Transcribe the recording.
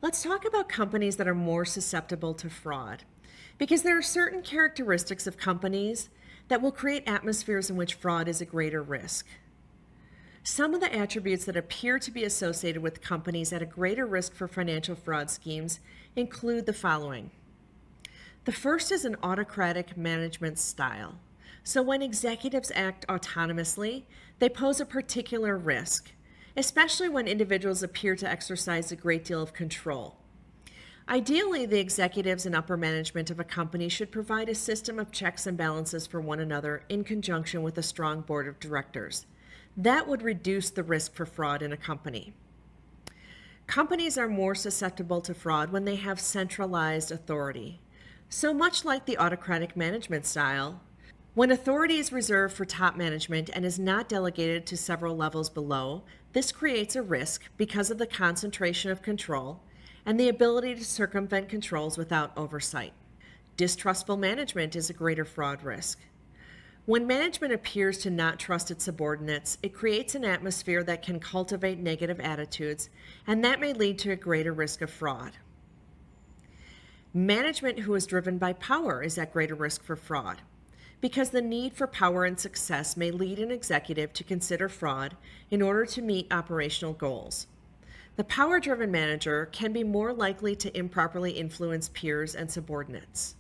Let's talk about companies that are more susceptible to fraud, because there are certain characteristics of companies that will create atmospheres in which fraud is a greater risk. Some of the attributes that appear to be associated with companies at a greater risk for financial fraud schemes include the following. The first is an autocratic management style. So when executives act autonomously, they pose a particular risk, especially when individuals appear to exercise a great deal of control. Ideally, the executives and upper management of a company should provide a system of checks and balances for one another in conjunction with a strong board of directors. That would reduce the risk for fraud in a company. Companies are more susceptible to fraud when they have centralized authority. So much like the autocratic management style, when authority is reserved for top management and is not delegated to several levels below, this creates a risk because of the concentration of control and the ability to circumvent controls without oversight. Distrustful management is a greater fraud risk. When management appears to not trust its subordinates, it creates an atmosphere that can cultivate negative attitudes, and that may lead to a greater risk of fraud. Management who is driven by power is at greater risk for fraud, because the need for power and success may lead an executive to consider fraud in order to meet operational goals. The power-driven manager can be more likely to improperly influence peers and subordinates.